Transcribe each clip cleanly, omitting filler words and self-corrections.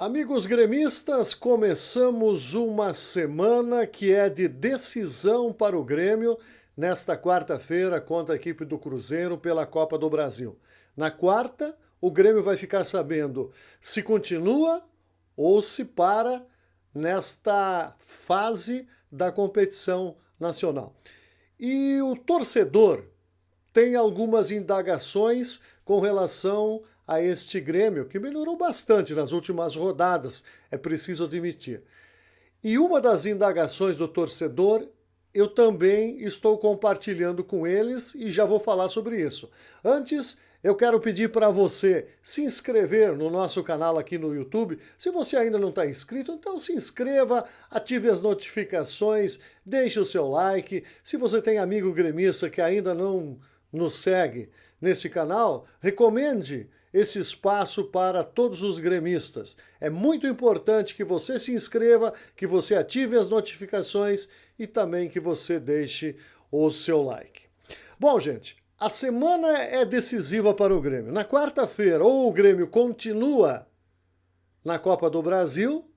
Amigos gremistas, começamos uma semana que é de decisão para o Grêmio nesta quarta-feira contra a equipe do Cruzeiro pela Copa do Brasil. Na quarta, o Grêmio vai ficar sabendo se continua ou se para nesta fase da competição nacional. E o torcedor tem algumas indagações com relação a este Grêmio, que melhorou bastante nas últimas rodadas, é preciso admitir. E uma das indagações do torcedor, eu também estou compartilhando com eles e já vou falar sobre isso. Antes, eu quero pedir para você se inscrever no nosso canal aqui no YouTube. Se você ainda não está inscrito, então se inscreva, ative as notificações, deixe o seu like. Se você tem amigo gremista que ainda não nos segue nesse canal, recomende esse espaço para todos os gremistas. É muito importante que você se inscreva, que você ative as notificações e também que você deixe o seu like. Bom, gente, a semana é decisiva para o Grêmio. Na quarta-feira, ou o Grêmio continua na Copa do Brasil,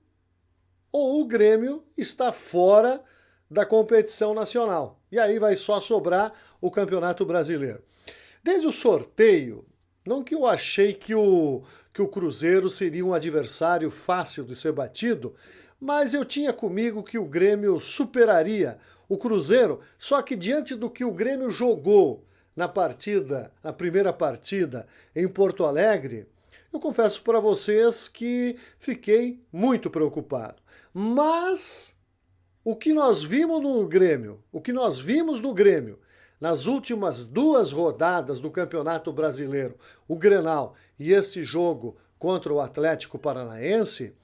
ou o Grêmio está fora da competição nacional. E aí vai só sobrar o Campeonato Brasileiro. Desde o sorteio, não que eu achei que o Cruzeiro seria um adversário fácil de ser batido, mas eu tinha comigo que o Grêmio superaria o Cruzeiro, só que diante do que o Grêmio jogou na primeira partida em Porto Alegre, eu confesso para vocês que fiquei muito preocupado. Mas o que nós vimos no Grêmio, nas últimas duas rodadas do Campeonato Brasileiro, o Grenal e este jogo contra o Atlético Paranaense,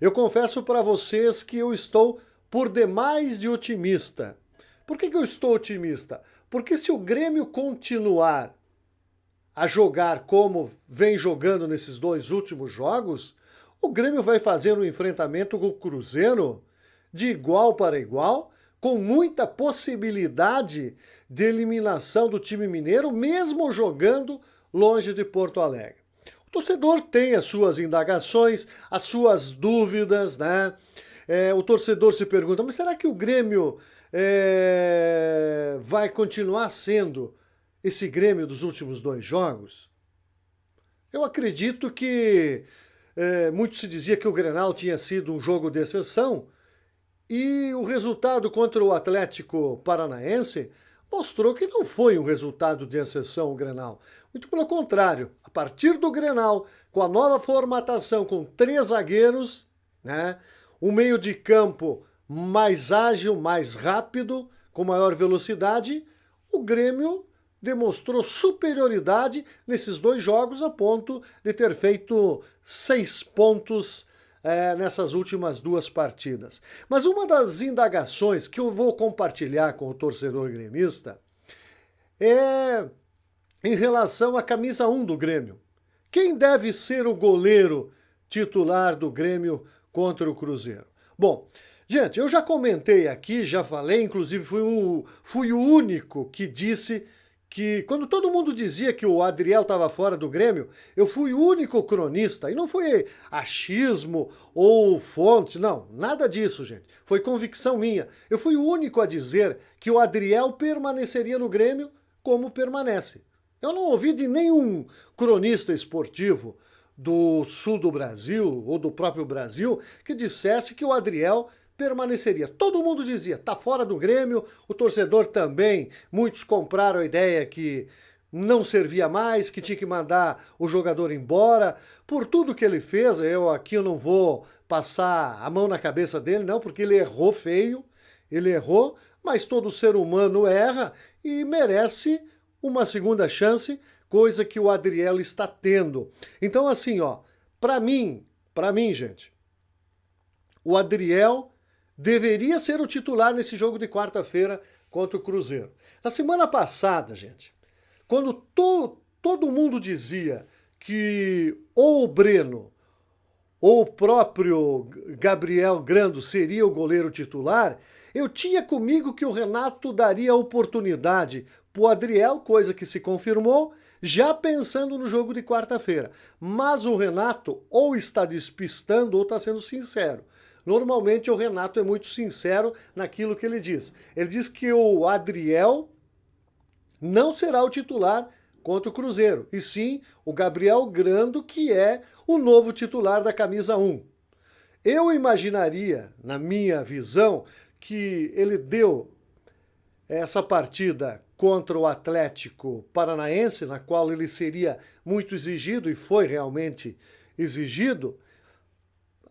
eu confesso para vocês que eu estou por demais de otimista. Por que eu estou otimista? Porque se o Grêmio continuar a jogar como vem jogando nesses dois últimos jogos, o Grêmio vai fazer um enfrentamento com o Cruzeiro de igual para igual, com muita possibilidade de eliminação do time mineiro, mesmo jogando longe de Porto Alegre. O torcedor tem as suas indagações, as suas dúvidas, né? O torcedor se pergunta, mas será que o Grêmio vai continuar sendo esse Grêmio dos últimos dois jogos? Eu acredito que muito se dizia que o Grenal tinha sido um jogo de exceção, e o resultado contra o Atlético Paranaense mostrou que não foi um resultado de exceção o Grenal. Muito pelo contrário, a partir do Grenal, com a nova formatação com 3 zagueiros, né, um meio de campo mais ágil, mais rápido, com maior velocidade, o Grêmio demonstrou superioridade nesses dois jogos a ponto de ter feito 6 pontos nessas últimas duas partidas. Mas uma das indagações que eu vou compartilhar com o torcedor gremista é em relação à camisa 1 do Grêmio. Quem deve ser o goleiro titular do Grêmio contra o Cruzeiro? Bom, gente, eu já comentei aqui, já falei, inclusive fui o único que disse que quando todo mundo dizia que o Adriel estava fora do Grêmio, eu fui o único cronista, e não foi achismo ou fonte, não, nada disso, gente. Foi convicção minha. Eu fui o único a dizer que o Adriel permaneceria no Grêmio como permanece. Eu não ouvi de nenhum cronista esportivo do sul do Brasil ou do próprio Brasil que dissesse que o Adriel permaneceria. Todo mundo dizia, tá fora do Grêmio, o torcedor também, muitos compraram a ideia que não servia mais, que tinha que mandar o jogador embora, por tudo que ele fez, eu não vou passar a mão na cabeça dele, não, porque ele errou feio, ele errou, mas todo ser humano erra e merece uma segunda chance, coisa que o Adriel está tendo. Então assim, para mim, gente, o Adriel deveria ser o titular nesse jogo de quarta-feira contra o Cruzeiro. Na semana passada, gente, quando todo mundo dizia que ou o Breno ou o próprio Gabriel Grando seria o goleiro titular, eu tinha comigo que o Renato daria oportunidade para o Adriel, coisa que se confirmou, já pensando no jogo de quarta-feira. Mas o Renato ou está despistando ou está sendo sincero. Normalmente o Renato é muito sincero naquilo que ele diz. Ele diz que o Adriel não será o titular contra o Cruzeiro, e sim o Gabriel Grando, que é o novo titular da camisa 1. Eu imaginaria, na minha visão, que ele deu essa partida contra o Atlético Paranaense, na qual ele seria muito exigido, e foi realmente exigido,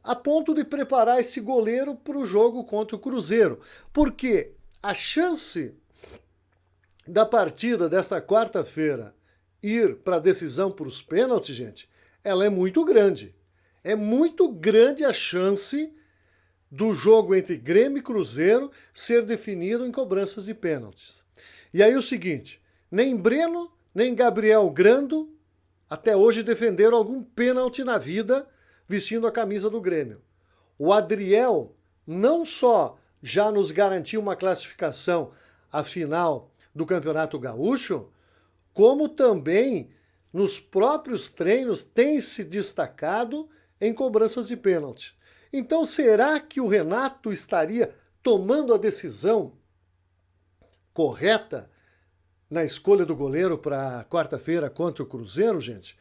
a ponto de preparar esse goleiro para o jogo contra o Cruzeiro. Porque a chance da partida desta quarta-feira ir para a decisão por os pênaltis, gente, ela é muito grande. É muito grande a chance do jogo entre Grêmio e Cruzeiro ser definido em cobranças de pênaltis. E aí o seguinte, nem Breno, nem Gabriel Grando até hoje defenderam algum pênalti na vida vestindo a camisa do Grêmio. O Adriel não só já nos garantiu uma classificação à final do Campeonato Gaúcho, como também nos próprios treinos tem se destacado em cobranças de pênalti. Então, será que o Renato estaria tomando a decisão correta na escolha do goleiro para quarta-feira contra o Cruzeiro, gente?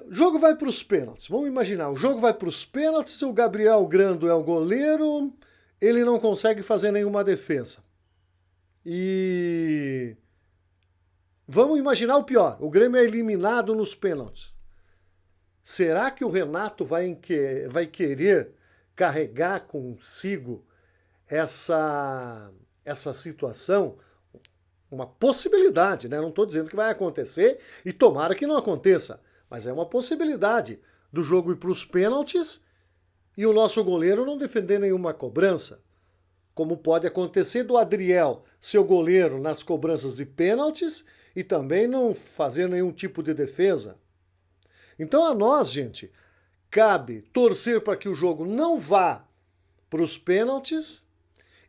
O jogo vai para os pênaltis. Vamos imaginar, o jogo vai para os pênaltis, o Gabriel Grando é o goleiro, ele não consegue fazer nenhuma defesa. E vamos imaginar o pior, o Grêmio é eliminado nos pênaltis. Será que o Renato vai querer carregar consigo essa situação? Uma possibilidade, né? Não estou dizendo que vai acontecer e tomara que não aconteça, mas é uma possibilidade do jogo ir para os pênaltis e o nosso goleiro não defender nenhuma cobrança. Como pode acontecer do Adriel ser o goleiro nas cobranças de pênaltis e também não fazer nenhum tipo de defesa. Então a nós, gente, cabe torcer para que o jogo não vá para os pênaltis,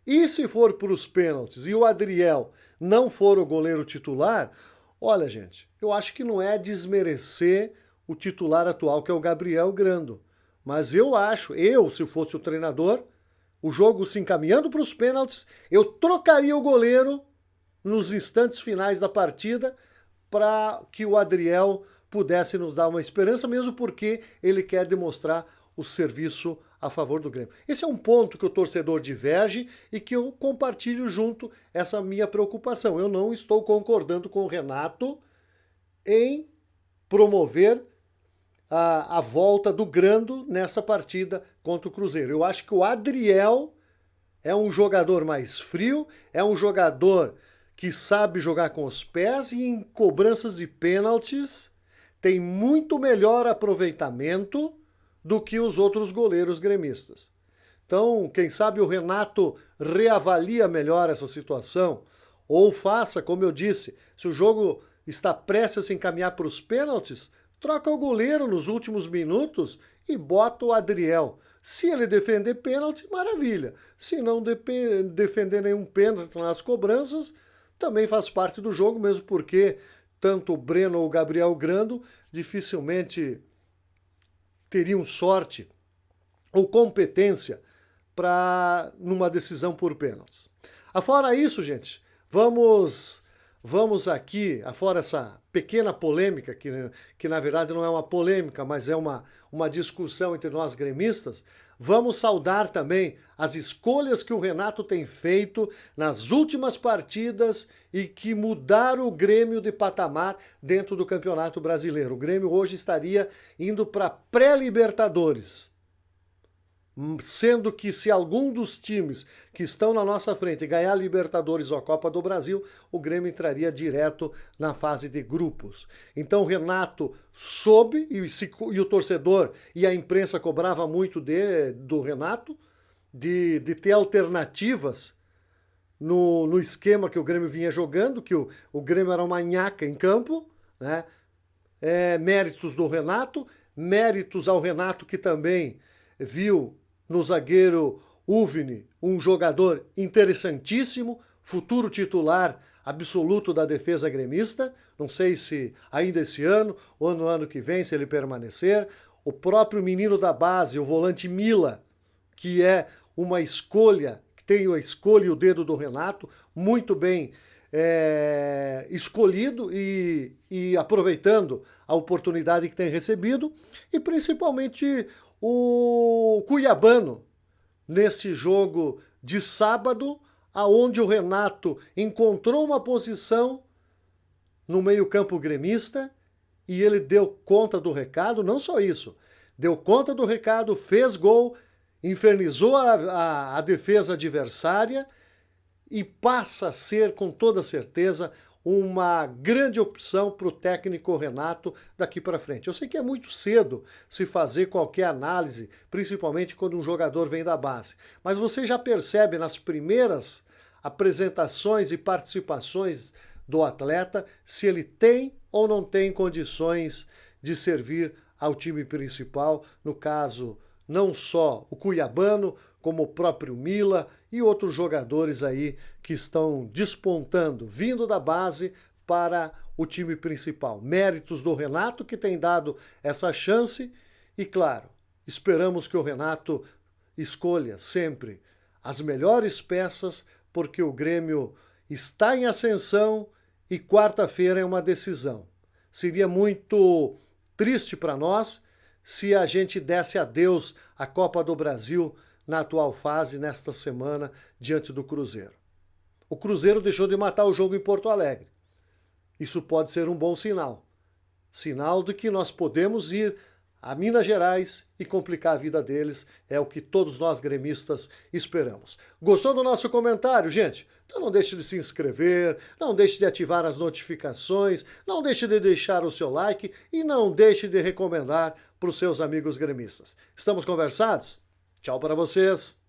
e se for para os pênaltis e o Adriel não for o goleiro titular, olha, gente, eu acho que não é desmerecer o titular atual, que é o Gabriel Grando. Mas eu acho, se fosse o treinador, o jogo se encaminhando para os pênaltis, eu trocaria o goleiro nos instantes finais da partida para que o Adriel pudesse nos dar uma esperança, mesmo porque ele quer demonstrar o serviço a favor do Grêmio. Esse é um ponto que o torcedor diverge e que eu compartilho junto essa minha preocupação. Eu não estou concordando com o Renato em promover a volta do Grando nessa partida contra o Cruzeiro. Eu acho que o Adriel é um jogador mais frio, é um jogador que sabe jogar com os pés e em cobranças de pênaltis tem muito melhor aproveitamento do que os outros goleiros gremistas. Então, quem sabe o Renato reavalia melhor essa situação, ou faça, como eu disse, se o jogo está prestes a se encaminhar para os pênaltis, troca o goleiro nos últimos minutos e bota o Adriel. Se ele defender pênalti, maravilha. Se não defender nenhum pênalti nas cobranças, também faz parte do jogo, mesmo porque tanto o Breno ou o Gabriel Grando dificilmente teriam sorte ou competência para numa decisão por pênaltis. Afora isso, gente, vamos aqui, afora essa pequena polêmica, que na verdade não é uma polêmica, mas é uma discussão entre nós gremistas, vamos saudar também as escolhas que o Renato tem feito nas últimas partidas e que mudaram o Grêmio de patamar dentro do Campeonato Brasileiro. O Grêmio hoje estaria indo para pré-Libertadores, sendo que se algum dos times que estão na nossa frente ganhar a Libertadores ou a Copa do Brasil, o Grêmio entraria direto na fase de grupos. Então o Renato soube, e o torcedor e a imprensa cobrava muito do Renato, de ter alternativas no esquema que o Grêmio vinha jogando, que o Grêmio era uma nhaca em campo, né? Méritos do Renato, méritos ao Renato que também viu no zagueiro Uvini um jogador interessantíssimo, futuro titular absoluto da defesa gremista. Não sei se ainda esse ano ou no ano que vem, se ele permanecer. O próprio menino da base, o volante Mila, que é uma escolha, que tem a escolha e o dedo do Renato, muito bem escolhido e aproveitando a oportunidade que tem recebido, e principalmente o Cuiabano, nesse jogo de sábado, aonde o Renato encontrou uma posição no meio-campo gremista e ele deu conta do recado. Não só isso, deu conta do recado, fez gol, infernizou a defesa adversária e passa a ser, com toda certeza, uma grande opção para o técnico Renato daqui para frente. Eu sei que é muito cedo se fazer qualquer análise, principalmente quando um jogador vem da base, mas você já percebe nas primeiras apresentações e participações do atleta se ele tem ou não tem condições de servir ao time principal, no caso, não só o Cuiabano, como o próprio Mila e outros jogadores aí que estão despontando, vindo da base para o time principal. Méritos do Renato, que tem dado essa chance, e claro, esperamos que o Renato escolha sempre as melhores peças, porque o Grêmio está em ascensão e quarta-feira é uma decisão. Seria muito triste para nós se a gente desse adeus à Copa do Brasil na atual fase, nesta semana, diante do Cruzeiro. O Cruzeiro deixou de matar o jogo em Porto Alegre. Isso pode ser um bom sinal. Sinal de que nós podemos ir a Minas Gerais e complicar a vida deles. É o que todos nós gremistas esperamos. Gostou do nosso comentário, gente? Então não deixe de se inscrever, não deixe de ativar as notificações, não deixe de deixar o seu like e não deixe de recomendar para os seus amigos gremistas. Estamos conversados? Tchau para vocês!